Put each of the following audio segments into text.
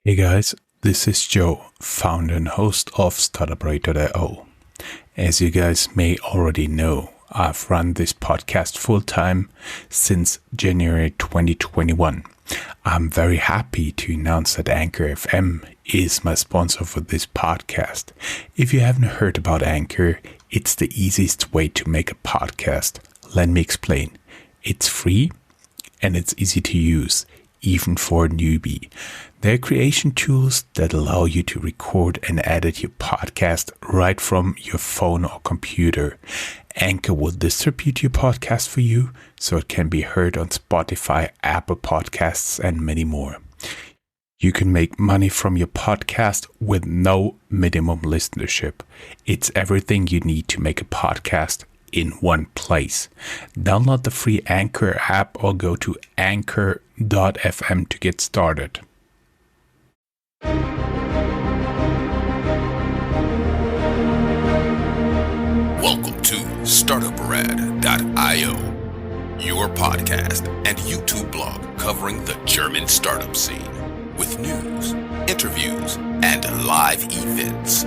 Hey guys, this is Joe, founder and host of Startuprad.io. As you guys may already know, I've run this podcast full-time since January 2021. I'm very happy to announce that Anchor FM is my sponsor for this podcast. If you haven't heard about Anchor, it's the easiest way to make a podcast. Let me explain. It's free and it's easy to use, even for a newbie. They're creation tools that allow you to record and edit your podcast right from your phone or computer. Anchor will distribute your podcast for you so it can be heard on Spotify, Apple Podcasts, and many more. You can make money from your podcast with no minimum listenership. It's everything you need to make a podcast in one place. Download the free Anchor app or go to anchor.fm to get started. Welcome to Startuprad.io, your podcast and YouTube blog covering the German startup scene with news, interviews, and live events.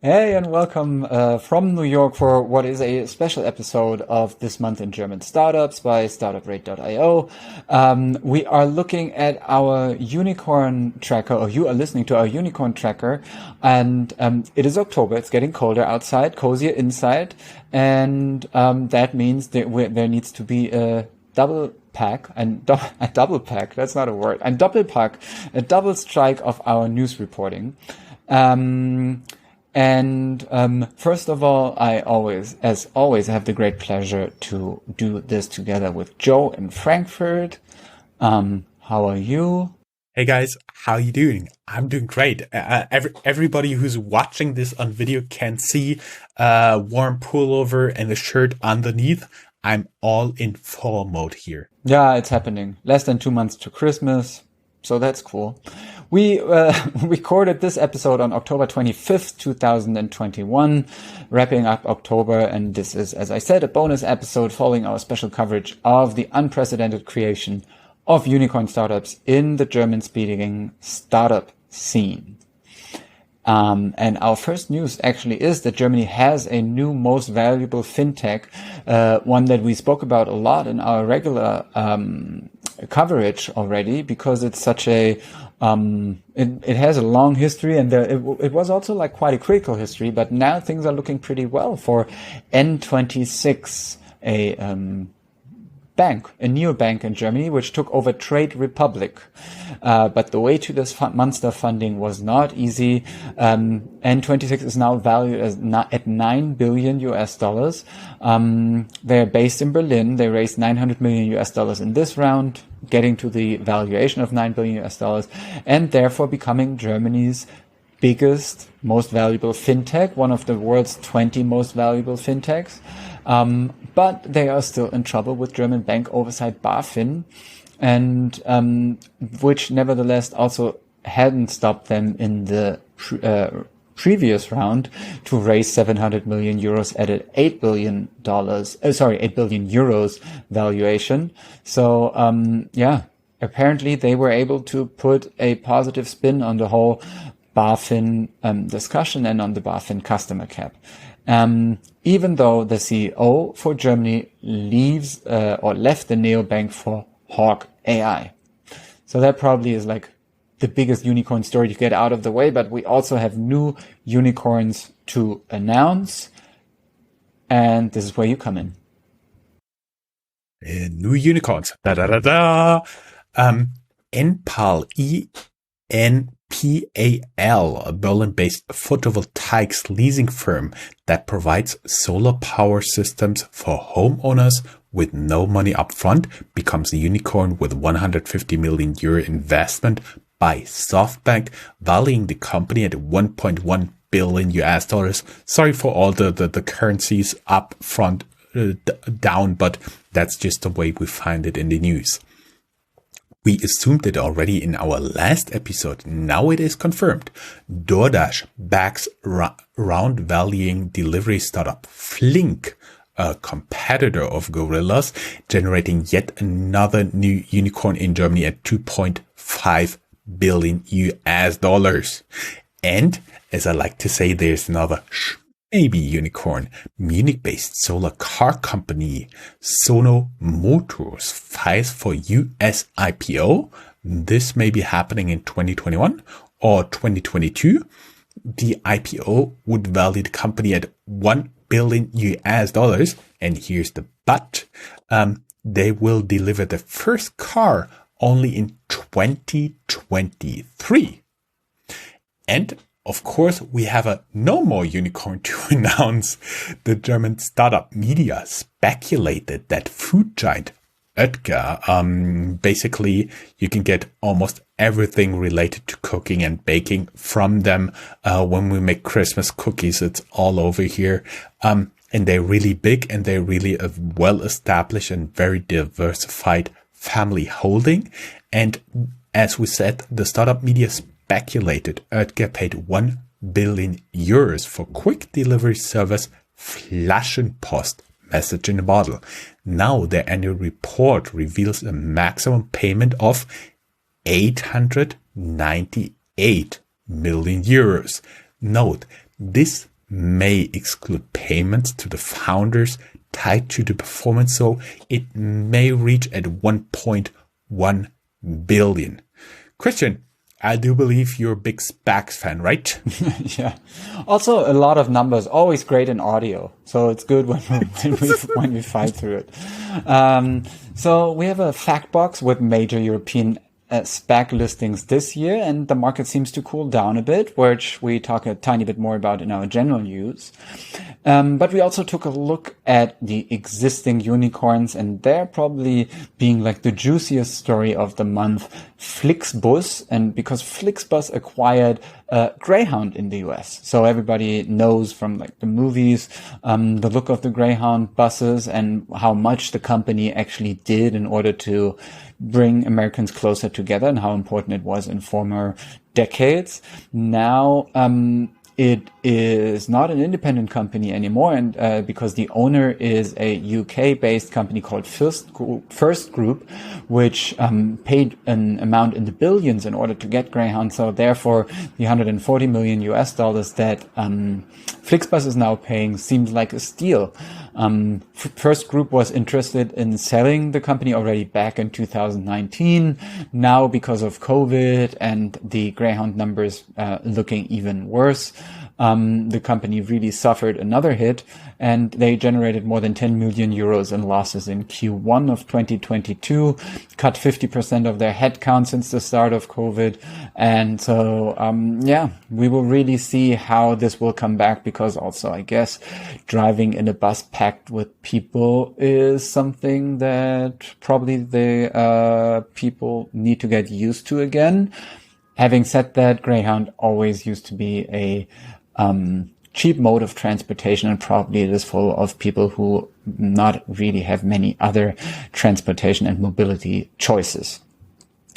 Hey, and welcome from New York for what is a special episode of This Month in German Startups by Startuprad.io. We are looking at our unicorn tracker, or you are listening to our unicorn tracker, and it is October. It's getting colder outside, cozier inside, and that means that there needs to be a Doppelpack, a Doppelpack, that's not a word, a Doppelpack, a double strike of our news reporting. And first of all, I always have the great pleasure to do this together with Joe in Frankfurt. How are you? Hey guys, how you doing? I'm doing great. Everybody who's watching this on video can see a warm pullover and a shirt underneath. I'm all in fall mode here. Yeah, it's happening. Less than 2 months to Christmas. So that's cool. We recorded this episode on October 25th, 2021, wrapping up October. And this is, as I said, a bonus episode following our special coverage of the unprecedented creation of unicorn startups in the German-speaking startup scene. And our first news actually is that Germany has a new most valuable fintech, one that we spoke about a lot in our regular coverage already, because it's such a it has a long history, and it was also like quite a critical history, but now things are looking pretty well for N26, a neobank in Germany, which took over Trade Republic. But the way to this monster funding was not easy. N26 is now valued at $9 billion US. They're based in Berlin. They raised $900 million US in this round, getting to the valuation of $9 billion US, and therefore becoming Germany's biggest, most valuable fintech, one of the world's 20 most valuable fintechs. But they are still in trouble with German bank oversight BaFin, and which nevertheless also hadn't stopped them in the previous round to raise 700 million euros at an $8 billion euros valuation. So apparently they were able to put a positive spin on the whole BaFin discussion and on the BaFin customer cap. Even though the CEO for Germany left the neobank for Hawk AI. So that probably is like the biggest unicorn story to get out of the way, but we also have new unicorns to announce, and this is where you come in. New unicorns. NPAL, ENPAL, a Berlin-based photovoltaics leasing firm that provides solar power systems for homeowners with no money upfront, becomes a unicorn with €150 million investment by SoftBank, valuing the company at $1.1 billion US. Sorry for all the currencies up front, down, but that's just the way we find it in the news. We assumed it already in our last episode. Now it is confirmed. DoorDash backs round valuing delivery startup Flink, a competitor of Gorillas, generating yet another new unicorn in Germany at 2.5 5 billion US dollars. And as I like to say, there's another maybe unicorn. Munich-based solar car company Sono Motors files for US IPO. This may be happening in 2021 or 2022. The IPO would value the company at 1 billion US dollars. And here's the but. They will deliver the first car only in 2023. And of course, we have a no more unicorn to announce. The German startup media speculated that food giant Oetker, basically you can get almost everything related to cooking and baking from them. When we make Christmas cookies, it's all over here. And they're really big and they're really a well-established and very diversified family holding. And as we said, the startup media speculated Oetker paid 1 billion euros for quick delivery service Flaschenpost, message in a bottle. Now their annual report reveals a maximum payment of 898 million euros. Note, this may exclude payments to the founders tied to the performance, so it may reach at 1.1 billion. Christian, I do believe you're a big SPACs fan, right? Yeah. Also, a lot of numbers, always great in audio. So it's good when we fight through it. So we have a fact box with major European SPAC listings this year, and the market seems to cool down a bit, which we talk a tiny bit more about in our general news. But we also took a look at the existing unicorns, and they're probably being like the juiciest story of the month, Flixbus. And because Flixbus acquired Greyhound in the US. So everybody knows from like the movies, the look of the Greyhound buses and how much the company actually did in order to bring Americans closer together and how important it was in former decades. Now, it is not an independent company anymore, and because the owner is a UK-based company called First Group, which paid an amount in the billions in order to get Greyhound. So therefore, the 140 million US dollars that Flixbus is now paying seems like a steal. First Group was interested in selling the company already back in 2019. Now, because of COVID and the Greyhound numbers looking even worse, the company really suffered another hit, and they generated more than 10 million euros in losses in Q1 of 2022, cut 50% of their headcount since the start of COVID. And so, we will really see how this will come back, because also, I guess, driving in a bus packed with people is something that probably the people need to get used to again. Having said that, Greyhound always used to be a cheap mode of transportation, and probably it is full of people who not really have many other transportation and mobility choices.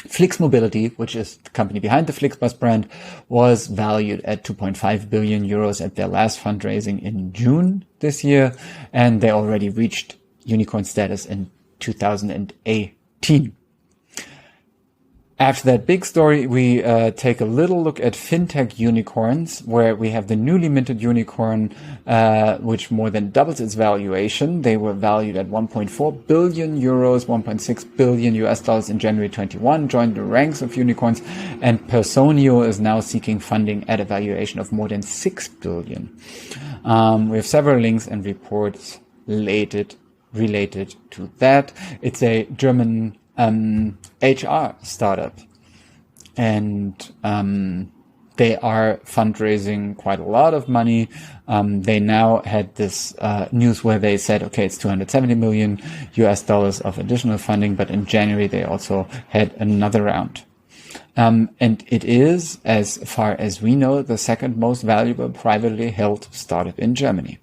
Flix Mobility, which is the company behind the Flixbus brand, was valued at 2.5 billion euros at their last fundraising in June this year, and they already reached unicorn status in 2018. After that big story, we take a little look at fintech unicorns, where we have the newly minted unicorn, which more than doubles its valuation. They were valued at 1.4 billion euros, 1.6 billion US dollars in January 21, joined the ranks of unicorns, and Personio is now seeking funding at a valuation of more than 6 billion. We have several links and reports related to that. It's a German HR startup, and they are fundraising quite a lot of money. They now had this news where they said, okay, it's 270 million US dollars of additional funding, but in January they also had another round. And it is, as far as we know, the second most valuable privately held startup in Germany.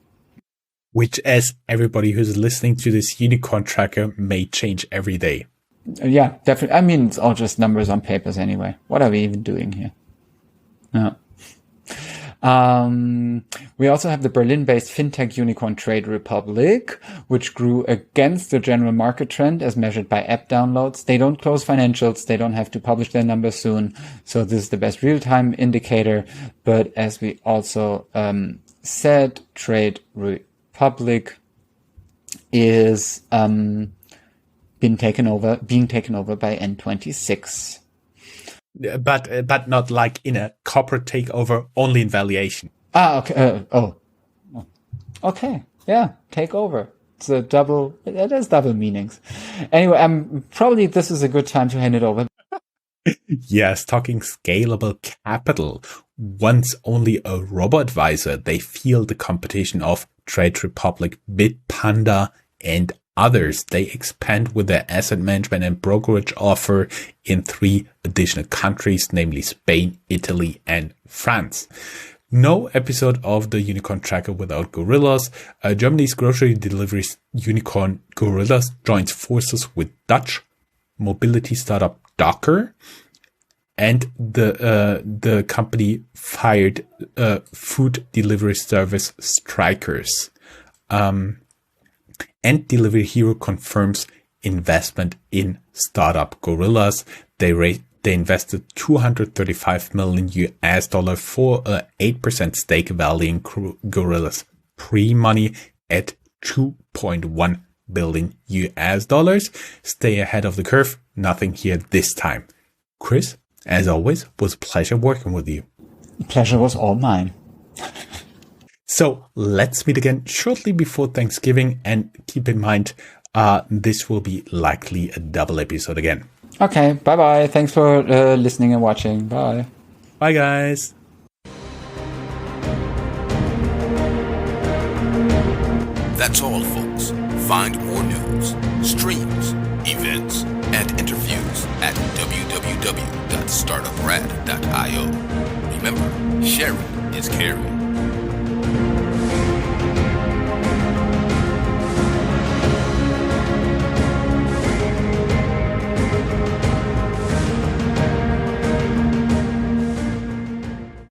Which, as everybody who's listening to this unicorn tracker, may change every day. Yeah, definitely. I mean, it's all just numbers on papers anyway. What are we even doing here? No. We also have the Berlin-based fintech unicorn Trade Republic, which grew against the general market trend as measured by app downloads. They don't close financials. They don't have to publish their numbers soon. So this is the best real-time indicator. But as we also said, Trade Republic is being taken over by N26. But not like in a corporate takeover, only in valuation. Okay. Okay. Yeah. Takeover. It has double meanings. Anyway, probably this is a good time to hand it over. Yes, talking scalable capital. Once only a robo-advisor, they feel the competition of Trade Republic, Bitpanda, and others. They expand with their asset management and brokerage offer in 3 additional countries, namely Spain, Italy, and France. No episode of the Unicorn Tracker without Gorillas. Germany's grocery delivery unicorn Gorillas joins forces with Dutch mobility startup Docker, and the company fired food delivery service Strikers. And Delivery Hero confirms investment in startup Gorillas. They invested $235 million for a 8% stake valuing Gorillas pre-money at $2.1 billion. Stay ahead of the curve. Nothing here this time. Chris, as always, was a pleasure working with you. The pleasure was all mine. So let's meet again shortly before Thanksgiving, and keep in mind, this will be likely a double episode again. Okay, bye-bye. Thanks for listening and watching. Bye. Bye, guys. That's all, folks. Find more news, streams, events, and interviews at www.startuprad.io. Remember, sharing is caring.